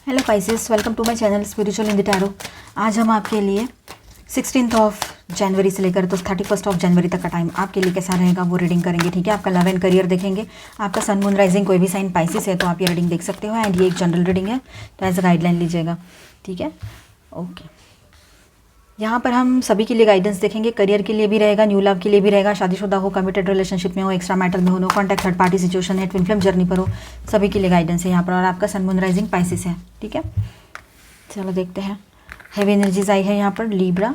Hello Pisces, welcome to my channel spiritual in the tarot. आज हम आपके लिए 16 जनवरी से लेकर तो 31 जनवरी तक का टाइम आपके लिए कैसा रहेगा वो रीडिंग करेंगे। ठीक है, आपका लव एंड करियर देखेंगे। आपका सन मून राइजिंग कोई भी साइन पाइसेस है तो आप ये रीडिंग देख सकते हो। एंड ये एक जनरल रीडिंग है तो एज अ गाइडलाइन लीजिएगा। ठीक है, ओके। यहाँ पर हम सभी के लिए गाइडेंस देखेंगे। करियर के लिए भी रहेगा, न्यू लव के लिए भी रहेगा, शादीशुदा हो, कमिटेड रिलेशनशिप में हो, एक्स्ट्रा मैटर में हो, no contact, third party situation है, ट्विन फ्लेम जर्नी पर हो, सभी के लिए गाइडेंस है यहाँ पर। और आपका सन मून राइजिंग पाइसेस है। ठीक है, चलो देखते हैं। हैवी एनर्जीज आई है यहाँ पर। लिब्रा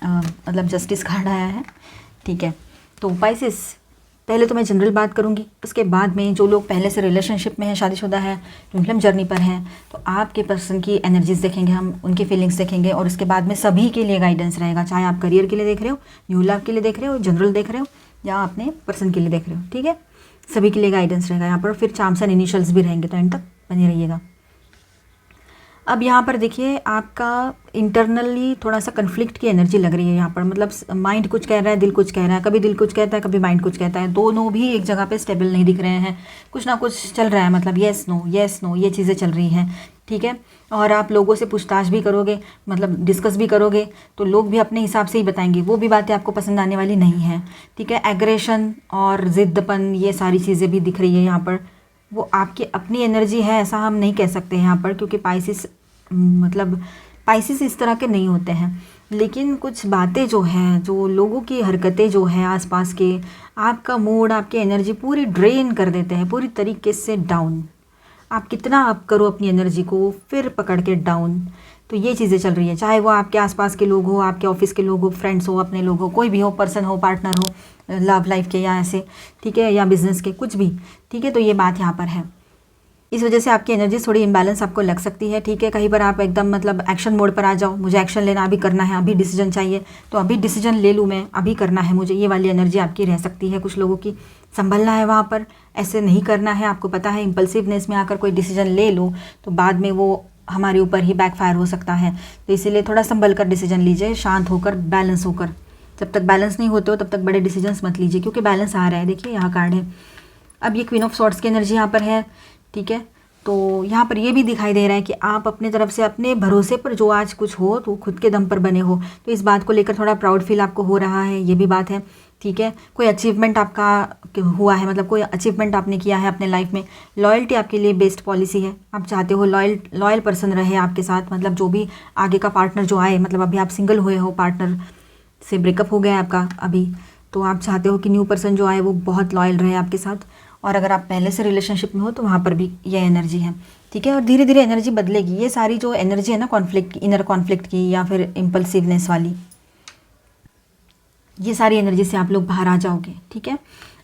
मतलब जस्टिस कार्ड आया है। ठीक है, तो पाइसेस पहले तो मैं जनरल बात करूँगी, उसके बाद में जो लोग पहले से रिलेशनशिप में हैं, शादीशुदा है, ट्विन फ्लेम जर्नी पर हैं, तो आपके पर्सन की एनर्जीज देखेंगे हम, उनकी फीलिंग्स देखेंगे। और उसके बाद में सभी के लिए गाइडेंस रहेगा, चाहे आप करियर के लिए देख रहे हो, न्यू लव के लिए देख रहे हो, जनरल देख रहे हो, या अपने पर्सन के लिए देख रहे हो। ठीक है, सभी के लिए गाइडेंस रहेगा यहाँ पर। फिर चार्म्स एंड इनिशियल्स भी रहेंगे, तो एंड तक बने रहिएगा। अब यहाँ पर देखिए, आपका इंटरनली थोड़ा सा कन्फ्लिक्ट की एनर्जी लग रही है यहाँ पर। मतलब माइंड कुछ कह रहा है, दिल कुछ कह रहा है, कभी दिल कुछ कहता है, कभी माइंड कुछ कहता है। दोनों भी एक जगह पे स्टेबल नहीं दिख रहे हैं, कुछ ना कुछ चल रहा है। मतलब येस नो ये चीज़ें चल रही हैं। ठीक है, और आप लोगों से पूछताछ भी करोगे, मतलब डिस्कस भी करोगे, तो लोग भी अपने हिसाब से ही बताएंगे। वो भी बातें आपको पसंद आने वाली नहीं हैं। ठीक है, एग्रेशन और ज़िद्दपन, ये सारी चीज़ें भी दिख रही है यहाँ पर। वो आपकी अपनी एनर्जी है ऐसा हम नहीं कह सकते यहाँ पर, क्योंकि पाइसिस इस तरह के नहीं होते हैं। लेकिन कुछ बातें जो हैं, जो लोगों की हरकतें जो हैं आसपास के, आपका मूड, आपकी एनर्जी पूरी ड्रेन कर देते हैं, पूरी तरीके से डाउन। आप कितना अप करो अपनी एनर्जी को, फिर पकड़ के डाउन। तो ये चीज़ें चल रही है, चाहे वो आपके आसपास के लोग हो, आपके ऑफिस के लोग हो, फ्रेंड्स हो, अपने लोग हो, कोई भी हो, पर्सन हो, पार्टनर हो, लव लाइफ के या ऐसे, ठीक है, या बिजनेस के, कुछ भी। ठीक है, तो ये बात यहाँ पर है। इस वजह से आपकी एनर्जी थोड़ी इम्बैलेंस आपको लग सकती है। ठीक है, कहीं पर आप एकदम मतलब एक्शन मोड पर आ जाओ, मुझे एक्शन लेना, अभी करना है, अभी डिसीजन चाहिए, तो अभी डिसीजन ले लूँ मैं, अभी करना है मुझे, ये वाली एनर्जी आपकी रह सकती है। कुछ लोगों की संभलना है वहाँ पर, ऐसे नहीं करना है। आपको पता है इम्पल्सिवनेस में आकर कोई डिसीजन ले लो तो बाद में वो हमारे ऊपर ही बैकफायर हो सकता है। तो इसीलिए थोड़ा संभल कर डिसीजन लीजिए, शांत होकर, बैलेंस होकर। जब तक बैलेंस नहीं होते हो तब तक बड़े डिसीजंस मत लीजिए, क्योंकि बैलेंस आ रहा है। देखिए यहाँ कार्ड है। अब ये क्वीन ऑफ सॉर्ड्स की एनर्जी यहाँ पर है। ठीक है, तो यहाँ पर ये भी दिखाई दे रहा है कि आप अपने तरफ से, अपने भरोसे पर जो आज कुछ हो तो खुद के दम पर बने हो, तो इस बात को लेकर थोड़ा प्राउड फील आपको हो रहा है, ये भी बात है। ठीक है, कोई अचीवमेंट आपका हुआ है, मतलब कोई अचीवमेंट आपने किया है अपने लाइफ में। लॉयल्टी आपके लिए बेस्ट पॉलिसी है। आप चाहते हो लॉयल पर्सन रहे आपके साथ, मतलब जो भी आगे का पार्टनर जो आए, मतलब अभी आप सिंगल हुए हो, पार्टनर से ब्रेकअप हो गया है आपका अभी, तो आप चाहते हो कि न्यू पर्सन जो आए वो बहुत लॉयल रहे आपके साथ। और अगर आप पहले से रिलेशनशिप में हो तो वहाँ पर भी ये एनर्जी है। ठीक है, और धीरे धीरे एनर्जी बदलेगी। ये सारी जो एनर्जी है ना, कॉन्फ्लिक्ट की, इनर कॉन्फ्लिक्ट की, या फिर इम्पल्सिवनेस वाली, ये सारी एनर्जी से आप लोग बाहर आ जाओगे। ठीक है,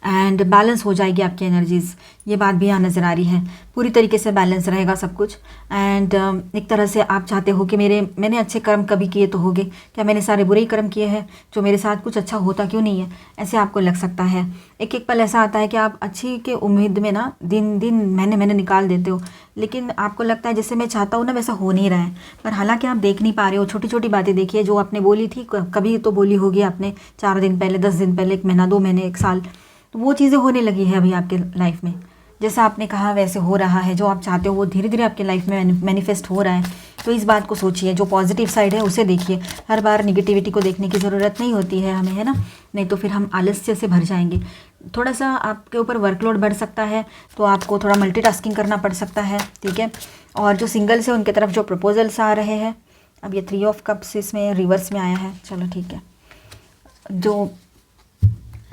एंड बैलेंस हो जाएगी आपकी एनर्जीज़। ये बात भी यहाँ नज़र आ रही है, पूरी तरीके से बैलेंस रहेगा सब कुछ। एंड एक तरह से आप चाहते हो कि मैंने अच्छे कर्म कभी किए तो होंगे, क्या मैंने सारे बुरे ही कर्म किए हैं, जो मेरे साथ कुछ अच्छा होता क्यों नहीं है, ऐसे आपको लग सकता है। एक एक पल ऐसा आता है कि आप अच्छी के उम्मीद में ना दिन दिन महीने निकाल देते हो, लेकिन आपको लगता है जैसे मैं चाहता हूँ ना वैसा हो नहीं रहा है। पर हालांकि आप देख नहीं पा रहे हो। छोटी छोटी बातें देखिए जो आपने बोली थी, कभी तो बोली होगी आपने 4 दिन पहले, 10 दिन पहले, 1 महीना, 2 महीने, 1 साल, तो वो चीज़ें होने लगी है अभी आपके लाइफ में। जैसा आपने कहा वैसे हो रहा है, जो आप चाहते हो वो धीरे धीरे आपके लाइफ में मैनिफेस्ट हो रहा है। तो इस बात को सोचिए, जो पॉजिटिव साइड है उसे देखिए। हर बार निगेटिविटी को देखने की ज़रूरत नहीं होती है हमें, है ना, नहीं तो फिर हम आलस्य से भर जाएंगे। थोड़ा सा आपके ऊपर वर्कलोड बढ़ सकता है, तो आपको थोड़ा मल्टीटास्किंग करना पड़ सकता है। ठीक है, और जो सिंगल्स है उनकी तरफ जो प्रपोजल्स आ रहे हैं, अब ये 3 ऑफ कप्स इसमें रिवर्स में आया है। चलो ठीक है, जो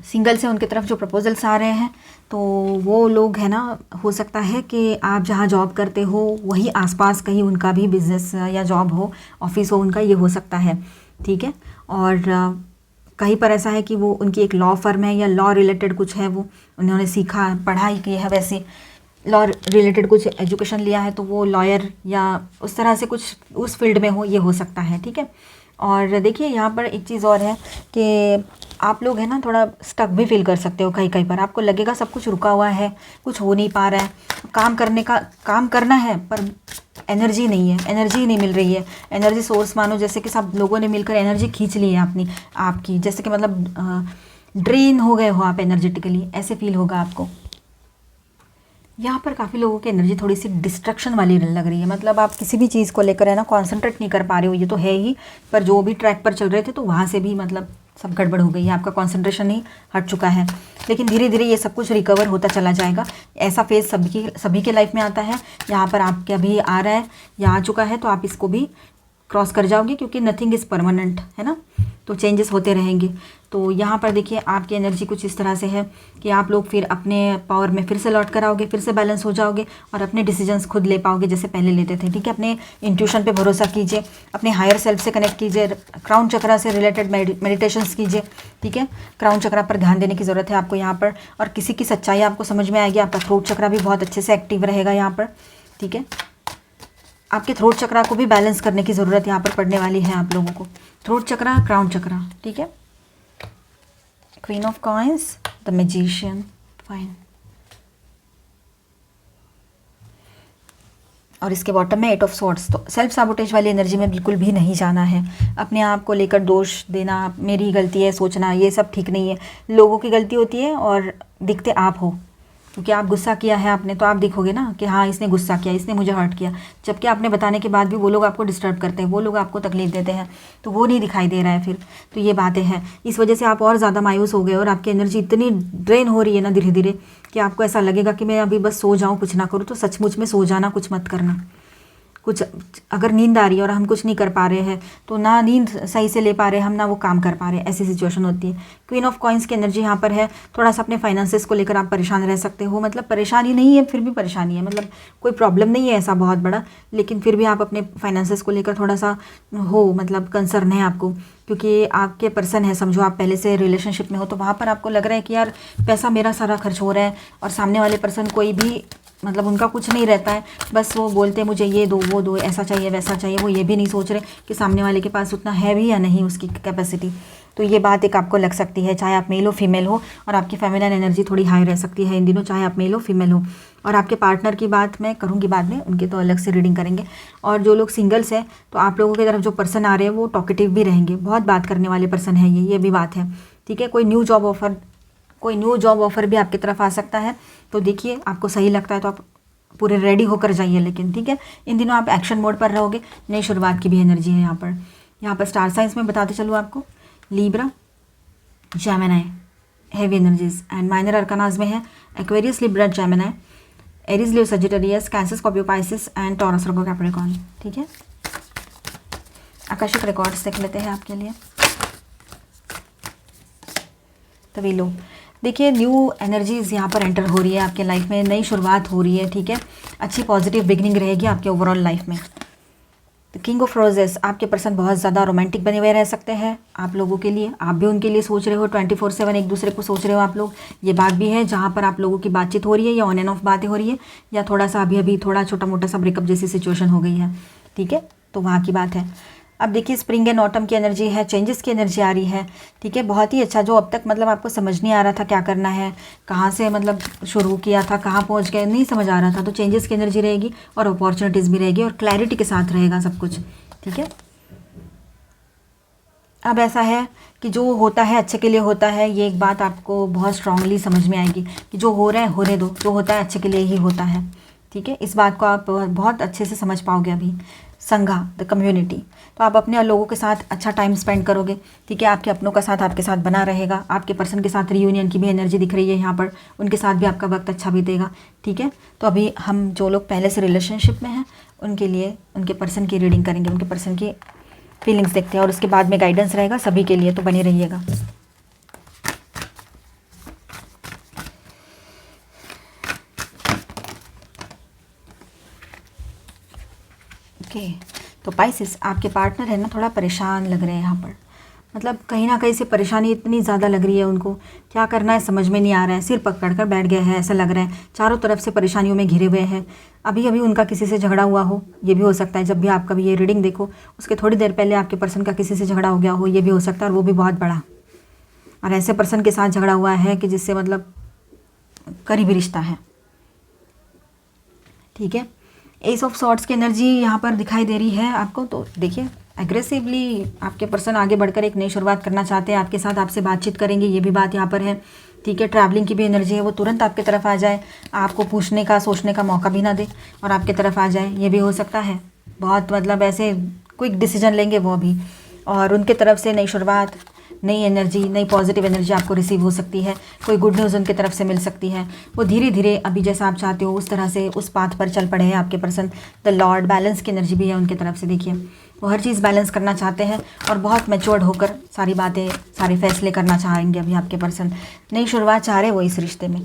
सिंगल से उनकी तरफ जो प्रपोजल्स आ रहे हैं, तो वो लोग है ना, हो सकता है कि आप जहाँ जॉब करते हो वही आसपास कहीं उनका भी बिजनेस या जॉब हो, ऑफिस हो उनका, ये हो सकता है। ठीक है, और कहीं पर ऐसा है कि वो उनकी एक लॉ फर्म है या लॉ रिलेटेड कुछ है, वो उन्होंने सीखा, पढ़ाई की है, वैसे लॉ रिलेटेड कुछ एजुकेशन लिया है, तो वो लॉयर या उस तरह से कुछ उस फील्ड में हो, ये हो सकता है। ठीक है, और देखिए यहाँ पर एक चीज़ और है कि आप लोग है ना थोड़ा स्टक भी फील कर सकते हो। कहीं कहीं पर आपको लगेगा सब कुछ रुका हुआ है, कुछ हो नहीं पा रहा है, काम करना है पर एनर्जी नहीं है, एनर्जी नहीं मिल रही है। एनर्जी सोर्स मानो जैसे कि सब लोगों ने मिलकर एनर्जी खींच ली है आपकी, जैसे कि मतलब ड्रेन हो गए हो आप एनर्जेटिकली, ऐसे फील होगा आपको। यहाँ पर काफ़ी लोगों की एनर्जी थोड़ी सी डिस्ट्रक्शन वाली लग रही है, मतलब आप किसी भी चीज़ को लेकर है ना कॉन्सेंट्रेट नहीं कर पा रहे हो, ये तो है ही, पर जो भी ट्रैक पर चल रहे थे तो वहाँ से भी मतलब सब गड़बड़ हो गई है, आपका कॉन्सेंट्रेशन ही हट चुका है। लेकिन धीरे धीरे ये सब कुछ रिकवर होता चला जाएगा। ऐसा फेज सभी के लाइफ में आता है, यहाँ पर आपके अभी आ रहा है या आ चुका है, तो आप इसको भी क्रॉस कर जाओगे, क्योंकि नथिंग इज़ परमानेंट है ना, तो चेंजेस होते रहेंगे। तो यहाँ पर देखिए आपकी एनर्जी कुछ इस तरह से है कि आप लोग फिर अपने पावर में फिर से लौट कर आओगे, फिर से बैलेंस हो जाओगे और अपने डिसीजंस खुद ले पाओगे जैसे पहले लेते थे। ठीक है, अपने इंट्यूशन पे भरोसा कीजिए, अपने हायर सेल्फ से कनेक्ट कीजिए, क्राउन चक्रा से रिलेटेड मेडिटेशंस कीजिए। ठीक है, क्राउन चक्रा पर ध्यान देने की ज़रूरत है आपको यहाँ पर, और किसी की सच्चाई आपको समझ में आएगी। आपका थ्रोट चक्रा भी बहुत अच्छे से एक्टिव रहेगा यहाँ पर। ठीक है, आपके थ्रोट चक्रा को भी बैलेंस करने की ज़रूरत यहाँ पर पड़ने वाली है आप लोगों को। थ्रोट चक्रा, क्राउन चक्रा। ठीक है, queen of coins, the magician, fine. और इसके बॉटम में 8 ऑफ स्वॉर्ड्स। तो सेल्फ साबोटेज वाली एनर्जी में बिल्कुल भी नहीं जाना है। अपने आप को लेकर दोष देना, मेरी गलती है सोचना, ये सब ठीक नहीं है। लोगों की गलती होती है और दिखते आप हो, क्योंकि आप गुस्सा किया है आपने, तो आप दिखोगे ना कि हाँ इसने गुस्सा किया, इसने मुझे हर्ट किया, जबकि आपने बताने के बाद भी वो लोग आपको डिस्टर्ब करते हैं, वो लोग आपको तकलीफ देते हैं, तो वो नहीं दिखाई दे रहा है फिर। तो ये बातें हैं, इस वजह से आप और ज़्यादा मायूस हो गए और आपकी एनर्जी इतनी ड्रेन हो रही है ना धीरे धीरे कि आपको ऐसा लगेगा कि मैं अभी बस सो जाऊँ, कुछ ना करूँ। तो सचमुच में सो जाना, कुछ मत करना। कुछ अगर नींद आ रही है और हम कुछ नहीं कर पा रहे हैं, तो ना नींद सही से ले पा रहे हैं हम, ना वो काम कर पा रहे हैं, ऐसी सिचुएशन होती है। क्वीन ऑफ कॉइंस की एनर्जी यहाँ पर है। थोड़ा सा अपने फाइनेंसेस को लेकर आप परेशान रह सकते हो, मतलब परेशानी नहीं है फिर भी परेशानी है, मतलब कोई प्रॉब्लम नहीं है ऐसा बहुत बड़ा, लेकिन फिर भी आप अपने फाइनेंसेस को लेकर थोड़ा सा हो, मतलब कंसर्न है आपको, क्योंकि आपके पर्सन है, समझो आप पहले से रिलेशनशिप में हो, तो वहाँ पर आपको लग रहा है कि यार पैसा मेरा सारा खर्च हो रहा है, और सामने वाले पर्सन कोई भी मतलब उनका कुछ नहीं रहता है, बस वो बोलते हैं मुझे ये दो वो दो, ऐसा चाहिए वैसा चाहिए। वो ये भी नहीं सोच रहे कि सामने वाले के पास उतना है भी या नहीं उसकी कैपेसिटी। तो ये बात एक आपको लग सकती है, चाहे आप मेल हो फीमेल हो, और आपकी फेमिनिन एनर्जी थोड़ी हाई रह सकती है इन दिनों, चाहे आप मेल हो फीमेल हो। और आपके पार्टनर की बात मैं करूँगी बाद में, उनकी तो अलग से रीडिंग करेंगे। और जो लोग सिंगल्स हैं, तो आप लोगों की तरफ जो पर्सन आ रहे हैं वो टॉकेटिव भी रहेंगे, बहुत बात करने वाले पर्सन है ये भी बात है। ठीक है, कोई न्यू जॉब ऑफर भी आपकी तरफ आ सकता है, तो देखिए आपको सही लगता है तो आप पूरे रेडी होकर जाइए। लेकिन ठीक है, इन दिनों आप एक्शन मोड पर रहोगे, नई शुरुआत की भी एनर्जी है यहाँ पर स्टार साइंस में बताते चलूँ आपको, Libra, Gemini heavy energies, and minor arcanas में है Aquarius, Libra, Gemini, Aries, Leo, Sagittarius, Cancer, Scorpio, Pisces and Taurus, Virgo, Capricorn. ठीक है, आकर्षक रिकॉर्ड्स देख लेते हैं आपके लिए। तभी लो, देखिए न्यू एनर्जीज यहाँ पर एंटर हो रही है आपके लाइफ में, नई शुरुआत हो रही है। ठीक है, अच्छी पॉजिटिव बिगनिंग रहेगी आपके ओवरऑल लाइफ में। तो किंग ऑफ रोजेस, आपके पर्सन बहुत ज़्यादा रोमांटिक बने हुए रह सकते हैं आप लोगों के लिए, आप भी उनके लिए सोच रहे हो, 24/7 एक दूसरे को सोच रहे हो आप लोग। ये बात भी है जहाँ पर आप लोगों की बातचीत हो रही है, या ऑन एंड ऑफ बातें हो रही है, या थोड़ा सा अभी थोड़ा छोटा मोटा सा ब्रेकअप जैसी सिचुएशन हो गई है। ठीक है, तो वहाँ की बात है। अब देखिए स्प्रिंग एंड ऑटम की एनर्जी है, चेंजेस की एनर्जी आ रही है। ठीक है, बहुत ही अच्छा, जो अब तक मतलब आपको समझ नहीं आ रहा था क्या करना है, कहाँ से मतलब शुरू किया था, कहाँ पहुँच गए, नहीं समझ आ रहा था, तो चेंजेस की एनर्जी रहेगी और अपॉर्चुनिटीज़ भी रहेगी और क्लैरिटी के साथ रहेगा सब कुछ। ठीक है, अब ऐसा है कि जो होता है अच्छे के लिए होता है, ये एक बात आपको बहुत स्ट्रांगली समझ में आएगी कि जो हो रहा है होने दो, जो होता है अच्छे के लिए ही होता है। ठीक है, इस बात को आप बहुत अच्छे से समझ पाओगे अभी। संघा, द कम्युनिटी, तो आप अपने लोगों के साथ अच्छा टाइम स्पेंड करोगे। ठीक है, आपके अपनों का साथ आपके साथ बना रहेगा, आपके पर्सन के साथ रियूनियन की भी एनर्जी दिख रही है यहाँ पर, उनके साथ भी आपका वक्त अच्छा बीतेगा। ठीक है, तो अभी हम जो लोग पहले से रिलेशनशिप में हैं उनके लिए उनके पर्सन की रीडिंग करेंगे, उनके पर्सन की फीलिंग्स देखते हैं, और उसके बाद में गाइडेंस रहेगा सभी के लिए, तो बने रहिएगा। ओके, तो पाइसिस, आपके पार्टनर है ना थोड़ा परेशान लग रहे हैं यहाँ पर, मतलब कहीं ना कहीं से परेशानी इतनी ज़्यादा लग रही है उनको, क्या करना है समझ में नहीं आ रहा है, सिर पकड़ कर बैठ गए हैं ऐसा लग रहा है, चारों तरफ से परेशानियों में घिरे हुए हैं। अभी अभी उनका किसी से झगड़ा हुआ हो, ये भी हो सकता है। जब भी आप कभी ये रीडिंग देखो उसके थोड़ी देर पहले आपके पर्सन का किसी से झगड़ा हो गया हो, ये भी हो सकता है, और वो भी बहुत बड़ा, और ऐसे पर्सन के साथ झगड़ा हुआ है कि जिससे मतलब करीबी रिश्ता है। ठीक है, एस ऑफ सॉर्ड्स की एनर्जी यहाँ पर दिखाई दे रही है आपको, तो देखिए एग्रेसिवली आपके पर्सन आगे बढ़कर एक नई शुरुआत करना चाहते हैं आपके साथ, आपसे बातचीत करेंगे, ये भी बात यहाँ पर है। ठीक है। ट्रैवलिंग की भी एनर्जी है, वो तुरंत आपके तरफ आ जाए, आपको पूछने का सोचने का मौका भी ना दे और आपके तरफ आ जाए, ये भी हो सकता है। बहुत मतलब ऐसे क्विक डिसीजन लेंगे वो अभी, और उनके तरफ से नई शुरुआत, नई एनर्जी, नई पॉजिटिव एनर्जी आपको रिसीव हो सकती है। कोई गुड न्यूज़ उनके तरफ से मिल सकती है। वो धीरे धीरे अभी जैसा आप चाहते हो उस तरह से उस पाथ पर चल पड़े हैं आपके पर्सन। द लॉर्ड, बैलेंस की एनर्जी भी है उनके तरफ से। देखिए वो हर चीज़ बैलेंस करना चाहते हैं और बहुत मैच्योर्ड होकर सारी बातें, सारे फैसले करना चाहेंगे अभी आपके पर्सन। नई शुरुआत चाह रहे वो इस रिश्ते में,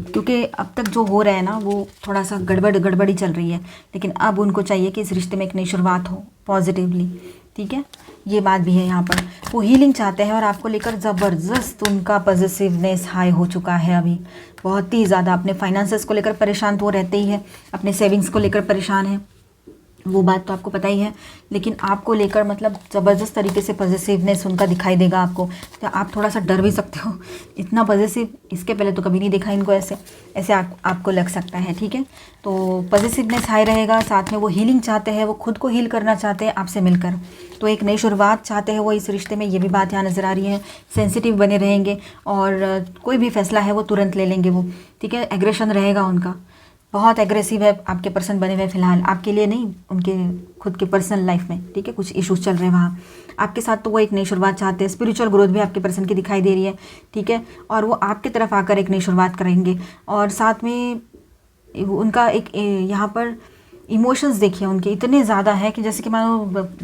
क्योंकि अब तक जो हो रहा है ना वो थोड़ा सा गड़बड़ी चल रही है, लेकिन अब उनको चाहिए कि इस रिश्ते में एक नई शुरुआत हो पॉजिटिवली। ठीक है, ये बात भी है यहाँ पर। वो हीलिंग चाहते हैं और आपको लेकर ज़बरदस्त उनका पॉजिटिवनेस हाई हो चुका है अभी, बहुत ही ज़्यादा। अपने फाइनेंसेस को लेकर परेशान तो वो रहते ही है, अपने सेविंग्स को लेकर परेशान है, वो बात तो आपको पता ही है, लेकिन आपको लेकर मतलब ज़बरदस्त तरीके से पॉजिटिवनेस उनका दिखाई देगा आपको। तो आप थोड़ा सा डर भी सकते हो, इतना पॉजिटिव इसके पहले तो कभी नहीं देखा इनको, ऐसे आपको लग सकता है। ठीक है, तो पॉजिटिवनेस हाई रहेगा। साथ में वो हीलिंग चाहते हैं, वो खुद को हील करना चाहते हैं आपसे मिलकर, तो एक नई शुरुआत चाहते हैं वो इस रिश्ते में, ये भी बात यहाँ नज़र आ रही है। सेंसिटिव बने रहेंगे और कोई भी फैसला है वो तुरंत ले लेंगे वो। ठीक है, एग्रेशन रहेगा उनका, बहुत एग्रेसिव है आपके पर्सन बने हुए फ़िलहाल, आपके लिए नहीं, उनके खुद के पर्सनल लाइफ में। ठीक है, कुछ इश्यूज चल रहे हैं वहाँ आपके साथ, तो वो एक नई शुरुआत चाहते हैं। स्पिरिचुअल ग्रोथ भी आपके पर्सन की दिखाई दे रही है। ठीक है, और वो आपकी तरफ आकर एक नई शुरुआत करेंगे। और साथ में उनका एक यहाँ पर इमोशंस देखिए उनके इतने ज़्यादा है कि जैसे कि मानो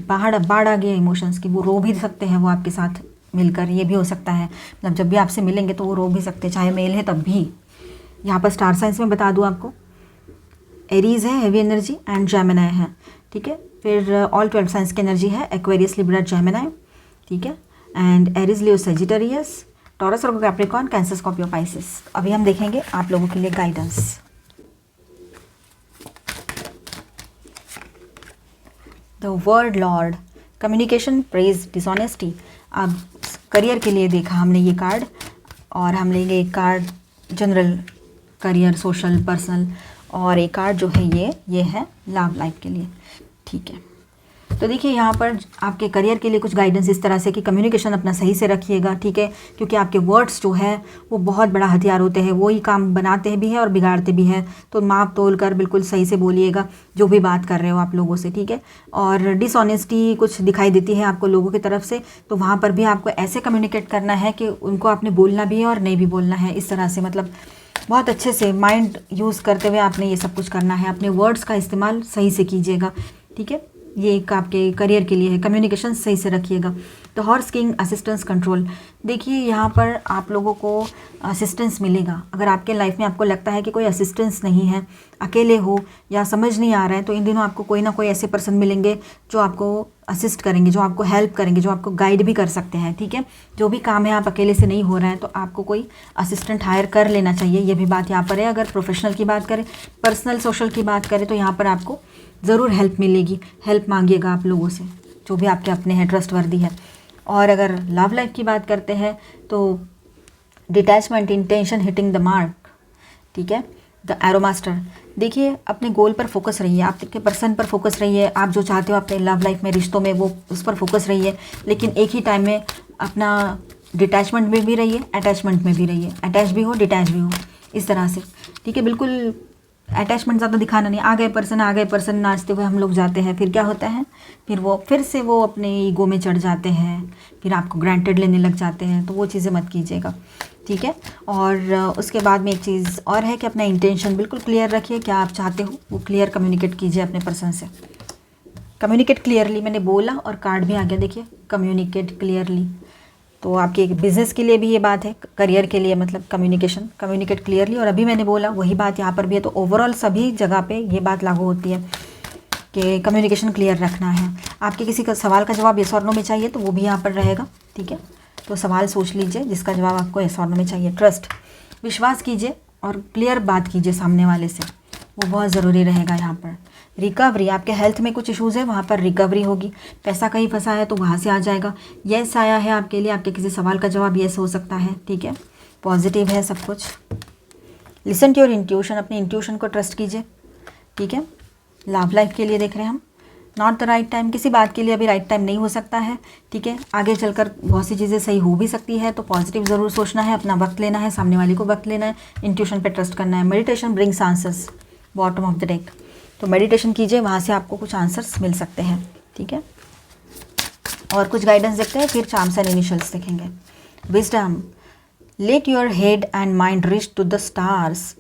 बाढ़ आ गया इमोशंस की, वो रो भी सकते हैं वो आपके साथ मिलकर, ये भी हो सकता है। मतलब जब भी आपसे मिलेंगे तो वो रो भी सकते हैं, चाहे मेल है तब भी। यहाँ पर स्टार साइंस में बता दूँ आपको, एरीज है हेवी एनर्जी एंड जेमिनाई है। ठीक है, फिर ऑल 12 साइंस की एनर्जी है एक्वेरियस, लिब्रा, जेमिनाई। ठीक है, and Aries, Leo, Sagittarius, taurus और कैप्रिकॉर्न, कैंसर, स्कॉर्पियो, पाइसेस। अभी हम देखेंगे आप लोगों के लिए guidance. The word Lord, communication, praise, dishonesty. अब करियर के लिए देखा हमने ये कार्ड, और हम लेंगे एक card general career, social, personal, और एक कार्ड जो है ये है लव लाइफ के लिए। ठीक है, तो देखिए यहाँ पर आपके करियर के लिए कुछ गाइडेंस इस तरह से कि कम्युनिकेशन अपना सही से रखिएगा। ठीक है, क्योंकि आपके वर्ड्स जो है वो बहुत बड़ा हथियार होते हैं, वो ही काम बनाते भी हैं और बिगाड़ते भी हैं। तो माप तोल कर बिल्कुल सही से बोलिएगा जो भी बात कर रहे हो आप लोगों से। ठीक है, और डिसऑनेस्टी कुछ दिखाई देती है आपको लोगों की तरफ से, तो वहाँ पर भी आपको ऐसे कम्युनिकेट करना है कि उनको आपने बोलना भी है और नहीं भी बोलना है, इस तरह से। मतलब बहुत अच्छे से माइंड यूज़ करते हुए आपने ये सब कुछ करना है, अपने वर्ड्स का इस्तेमाल सही से कीजिएगा। ठीक है, ये एक आपके करियर के लिए है, कम्युनिकेशन सही से रखिएगा। तो हॉर्स किंग, असिस्टेंस, कंट्रोल। देखिए यहाँ पर आप लोगों को असिस्टेंस मिलेगा। अगर आपके लाइफ में आपको लगता है कि कोई असिस्टेंस नहीं है, अकेले हो या समझ नहीं आ रहा है, तो इन दिनों आपको कोई ना कोई ऐसे पर्सन मिलेंगे जो आपको असिस्ट करेंगे, जो आपको हेल्प करेंगे, जो आपको गाइड भी कर सकते हैं। ठीक है, जो भी काम है आप अकेले से नहीं हो रहा है तो आपको कोई असिस्टेंट हायर कर लेना चाहिए, ये भी बात यहाँ पर है। अगर प्रोफेशनल की बात करें, पर्सनल, सोशल की बात करें, तो यहाँ पर आपको ज़रूर हेल्प मिलेगी। हेल्प मांगिएगा आप लोगों से, जो भी आपके अपने हैं, ट्रस्टवर्दी है। और अगर लव लाइफ की बात करते हैं तो detachment, intention, hitting the mark. ठीक है, द एरो मास्टर। देखिए अपने गोल पर फोकस रहिए, आपके पर्सन पर फोकस रहिए, आप जो चाहते हो अपने लव लाइफ में, रिश्तों में, वो उस पर फोकस रहिए। लेकिन एक ही टाइम में अपना डिटैचमेंट में भी रहिए, अटैचमेंट में भी रहिए, अटैच भी हो, डिटैच भी हो, इस तरह से। ठीक है, बिल्कुल अटैचमेंट ज़्यादा दिखाना नहीं। आ गए पर्सन नाचते हुए हम लोग जाते हैं, फिर क्या होता है, फिर से वो अपने ईगो में चढ़ जाते हैं, फिर आपको ग्रांटेड लेने लग जाते हैं, तो वो चीज़ें मत कीजिएगा। ठीक है, और उसके बाद में एक चीज़ और है कि अपना इंटेंशन बिल्कुल क्लियर रखिए, क्या आप चाहते हो वो क्लियर कम्युनिकेट कीजिए अपने पर्सन से। कम्युनिकेट क्लियरली मैंने बोला और कार्ड भी आ गया, देखिए कम्युनिकेट क्लियरली। तो आपके बिजनेस के लिए भी ये बात है, करियर के लिए, मतलब कम्युनिकेट क्लियरली। और अभी मैंने बोला वही बात यहाँ पर भी है, तो ओवरऑल सभी जगह पे ये बात लागू होती है कि कम्युनिकेशन क्लियर रखना है। आपके किसी का सवाल का जवाब येस और नो में चाहिए तो वो भी यहाँ पर रहेगा। ठीक है, तो सवाल सोच लीजिए जिसका जवाब आपको येस और नो में चाहिए। ट्रस्ट, विश्वास कीजिए और क्लियर बात कीजिए सामने वाले से, वो बहुत ज़रूरी रहेगा यहाँ पर। रिकवरी, आपके हेल्थ में कुछ इश्यूज़ है, वहाँ पर रिकवरी होगी। पैसा कहीं फंसा है तो वहाँ से आ जाएगा। येस आया है आपके लिए, आपके किसी सवाल का जवाब येस हो सकता है। ठीक है, पॉजिटिव है सब कुछ। लिसन टू योर इंट्यूशन, अपने इंट्यूशन को ट्रस्ट कीजिए। ठीक है, लव लाइफ के लिए देख रहे हैं हम। नॉट द राइट टाइम, किसी बात के लिए अभी राइट टाइम नहीं हो सकता है, ठीक है। आगे चलकर बहुत सी चीज़ें सही हो भी सकती है, तो पॉजिटिव ज़रूर सोचना है, अपना वक्त लेना है, सामने वाले को वक्त लेना है, इंट्यूशन पे ट्रस्ट करना है। Meditation brings answers, bottom of the deck, तो मेडिटेशन कीजिए, वहाँ से आपको कुछ आंसर्स मिल सकते हैं, ठीक है। और कुछ गाइडेंस देखते हैं, फिर चार्म्स एंड इनिशियल्स देखेंगे। Wisdom, let your head and mind reach to the stars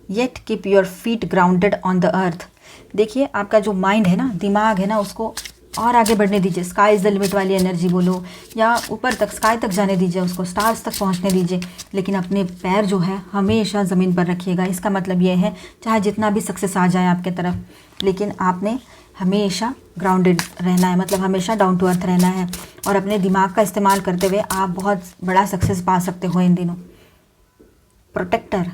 yet keep your feet grounded on the earth. देखिए आपका जो माइंड है ना, दिमाग है ना, उसको और आगे बढ़ने दीजिए। स्काई इज़ द लिमिट वाली एनर्जी बोलो, या ऊपर तक स्काई तक जाने दीजिए, उसको स्टार्स तक पहुंचने दीजिए, लेकिन अपने पैर जो है हमेशा ज़मीन पर रखिएगा। इसका मतलब ये है, चाहे जितना भी सक्सेस आ जाए आपके तरफ, लेकिन आपने हमेशा ग्राउंडेड रहना है, मतलब हमेशा डाउन टू अर्थ रहना है, और अपने दिमाग का इस्तेमाल करते हुए आप बहुत बड़ा सक्सेस पा सकते हो इन दिनों। Protector,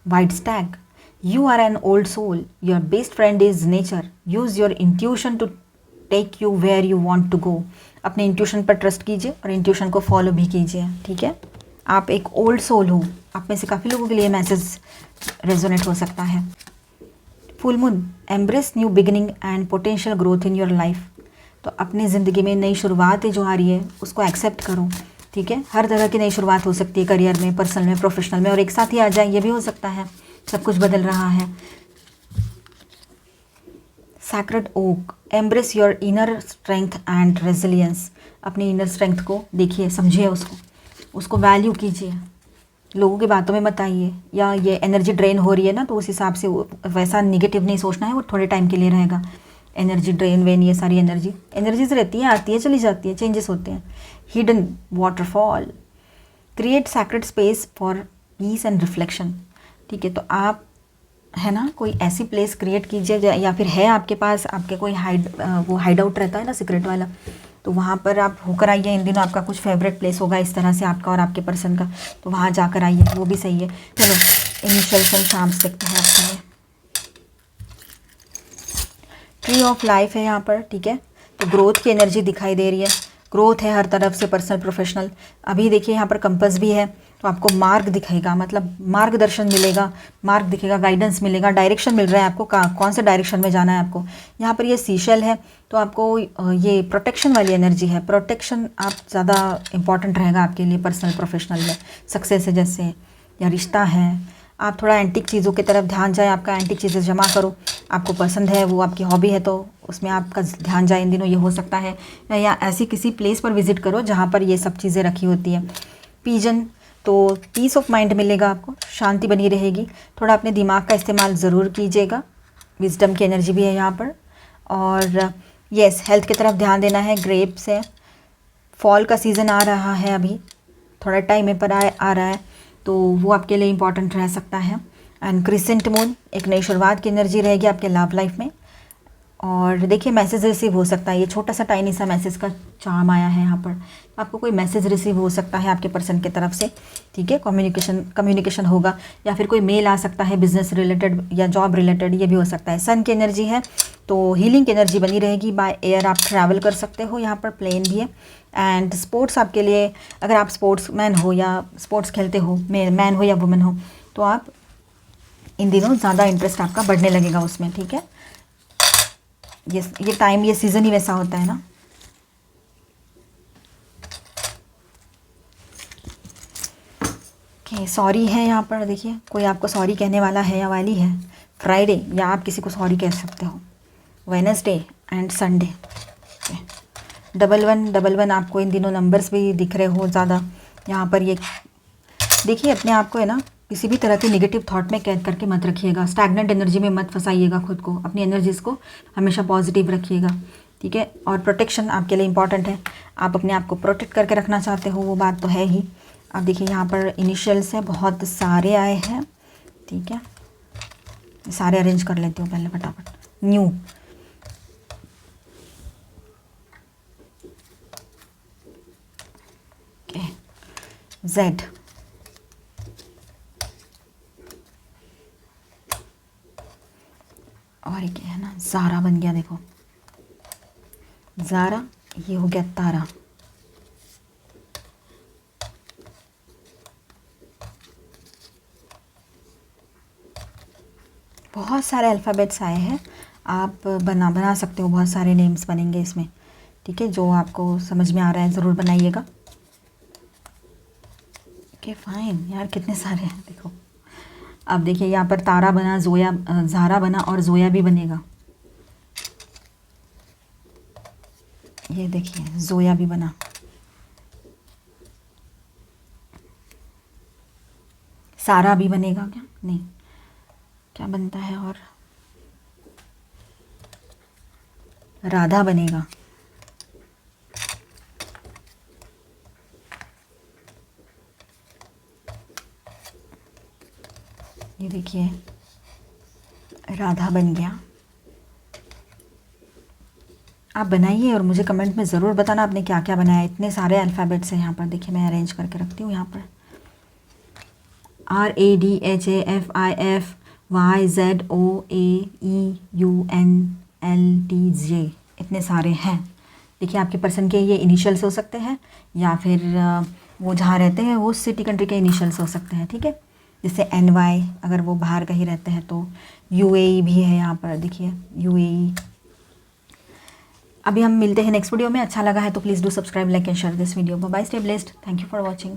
white stag, you are an old soul, your best friend is nature, use your intuition to take you where you want to go। अपने इंट्यूशन पर ट्रस्ट कीजिए और इंट्यूशन को फॉलो भी कीजिए, ठीक है। आप एक ओल्ड सोल हो, आप में से काफ़ी लोगों के लिए मैसेज रेजोनेट हो सकता है। Full moon, embrace new beginning and potential growth in your life, तो अपनी ज़िंदगी में नई शुरुआत जो आ रही है उसको एक्सेप्ट करो, ठीक है। हर तरह की नई शुरुआत हो सकती है, करियर में, पर्सनल में, प्रोफेशनल में, और एक साथ ही आ जाए, ये भी हो सकता है। सब कुछ बदल रहा है। Sacred oak, embrace your inner strength and resilience, अपनी इनर स्ट्रेंथ को देखिए, समझिए उसको वैल्यू कीजिए, लोगों की बातों में मत आइए, या ये एनर्जी ड्रेन हो रही है ना, तो उस हिसाब से वैसा निगेटिव नहीं सोचना है, वो थोड़े टाइम के लिए रहेगा। एनर्जी ड्रेन वेन, ये सारी एनर्जीज रहती है, आती है, चली जाती है, चेंजेस होते हैं। Hidden waterfall, create sacred space for piece and reflection, ठीक है। तो आप है ना, कोई ऐसी प्लेस क्रिएट कीजिए, या फिर है आपके पास, आपके कोई वो हाइड आउट रहता है ना सीक्रेट वाला, तो वहाँ पर आप होकर आइए। इन दिनों आपका कुछ फेवरेट प्लेस होगा इस तरह से, आपका और आपके पर्सन का, तो वहाँ जाकर आइए, वो भी सही है। चलो इनिशियल्स एंड चार्म्स देखते हैं आपके लिए। ट्री ऑफ लाइफ है यहाँ पर, ठीक है। तो ग्रोथ की एनर्जी दिखाई दे रही है, ग्रोथ है हर तरफ से, पर्सनल प्रोफेशनल। अभी देखिए यहाँ पर कंपास भी है, तो आपको मार्ग दिखेगा, मतलब मार्गदर्शन मिलेगा, मार्ग दिखेगा, गाइडेंस मिलेगा, डायरेक्शन मिल रहा है आपको, कौन से डायरेक्शन में जाना है आपको। यहाँ पर ये सीशल है, तो आपको ये प्रोटेक्शन वाली एनर्जी है। प्रोटेक्शन आप ज़्यादा इंपॉर्टेंट रहेगा आपके लिए पर्सनल प्रोफेशनल में। सक्सेस है जैसे, या रिश्ता है, आप थोड़ा एंटिक चीज़ों की तरफ ध्यान जाए, आपका एंटिक चीज़ें जमा करो, आपको पसंद है, वो आपकी हॉबी है, तो उसमें आपका ध्यान जाए इन दिनों, ये हो सकता है। या ऐसी किसी प्लेस पर विजिट करो जहाँ पर ये सब चीज़ें रखी होती हैं। पीजन, तो पीस ऑफ माइंड मिलेगा आपको, शांति बनी रहेगी। थोड़ा अपने दिमाग का इस्तेमाल ज़रूर कीजिएगा, विजडम की एनर्जी भी है यहाँ पर। और यस, हेल्थ की तरफ ध्यान देना है। ग्रेप्स है, फॉल का सीज़न आ रहा है, अभी थोड़ा टाइम है पर आ रहा है, तो वो आपके लिए इम्पॉर्टेंट रह सकता है। एंड क्रिसेंट मून, एक नई शुरुआत की एनर्जी रहेगी आपके लव लाइफ में। और देखिए मैसेज रिसीव हो सकता है, ये छोटा सा टाइनी सा मैसेज का चार्म आया है यहाँ पर, आपको कोई मैसेज रिसीव हो सकता है आपके पर्सन की तरफ से, ठीक है। कम्युनिकेशन होगा, या फिर कोई मेल आ सकता है बिजनेस रिलेटेड या जॉब रिलेटेड, ये भी हो सकता है। सन की एनर्जी है, तो हीलिंग की एनर्जी बनी रहेगी। बाय एयर आप ट्रैवल कर सकते हो, यहाँ पर प्लेन भी है। एंड स्पोर्ट्स आपके लिए, अगर आप स्पोर्ट्स मैन हो या स्पोर्ट्स खेलते हो, मैन हो या वुमेन हो, तो आप इन दिनों ज़्यादा इंटरेस्ट आपका बढ़ने लगेगा उसमें, ठीक है। ये टाइम, ये सीज़न ही वैसा होता है ना। ओके, सॉरी है यहाँ पर, देखिए कोई आपको सॉरी कहने वाला है या वाली है। फ्राइडे, या आप किसी को सॉरी कह सकते हो। Wednesday and Sunday. 1111 आपको इन दिनों नंबर्स भी दिख रहे हो ज़्यादा यहाँ पर। ये देखिए अपने आप को है ना, किसी भी तरह के नेगेटिव थॉट में कैद करके मत रखिएगा, स्टैग्नेंट एनर्जी में मत फंसाइएगा खुद को, अपनी एनर्जीज़ को हमेशा पॉजिटिव रखिएगा, ठीक है। और प्रोटेक्शन आपके लिए इंपॉर्टेंट है, आप अपने आप को प्रोटेक्ट करके रखना चाहते हो, वो बात तो है ही। आप देखिए यहाँ पर इनिशियल्स है, बहुत सारे आए हैं, ठीक है। सारे अरेंज कर लेती हूँ पहले फटाफट। न्यू, जेड, और एक है ना ज़ारा बन गया, देखो ज़ारा, ये हो गया तारा। बहुत सारे अल्फ़ाबेट्स आए हैं, आप बना सकते हो, बहुत सारे नेम्स बनेंगे इसमें, ठीक है। जो आपको समझ में आ रहा है ज़रूर बनाइएगा। ओके फाइन यार, कितने सारे हैं देखो। अब देखिए यहाँ पर तारा बना, जोया, ज़ारा बना और जोया भी बनेगा। ये देखिए जोया भी बना। सारा भी बनेगा क्या? नहीं, क्या बनता है? और राधा बनेगा। ये देखिए राधा बन गया। आप बनाइए और मुझे कमेंट में ज़रूर बताना आपने क्या क्या बनाया। इतने सारे अल्फ़ाबेट्स हैं यहाँ पर, देखिए मैं अरेंज करके रखती हूँ यहाँ पर। RADHAFIFYZOAEUNLTJ, इतने सारे हैं। देखिए आपके पर्सन के ये इनिशियल्स हो सकते हैं, या फिर वो जहाँ रहते हैं वो सिटी कंट्री के इनिशियल्स हो सकते हैं, ठीक है। जैसे NY, अगर वो बाहर कहीं रहते हैं तो UAE भी है यहाँ पर, देखिए UAE। अभी हम मिलते हैं नेक्स्ट वीडियो में। अच्छा लगा है तो please do subscribe, like and share this video. Bye bye, stay blessed, thank you for watching.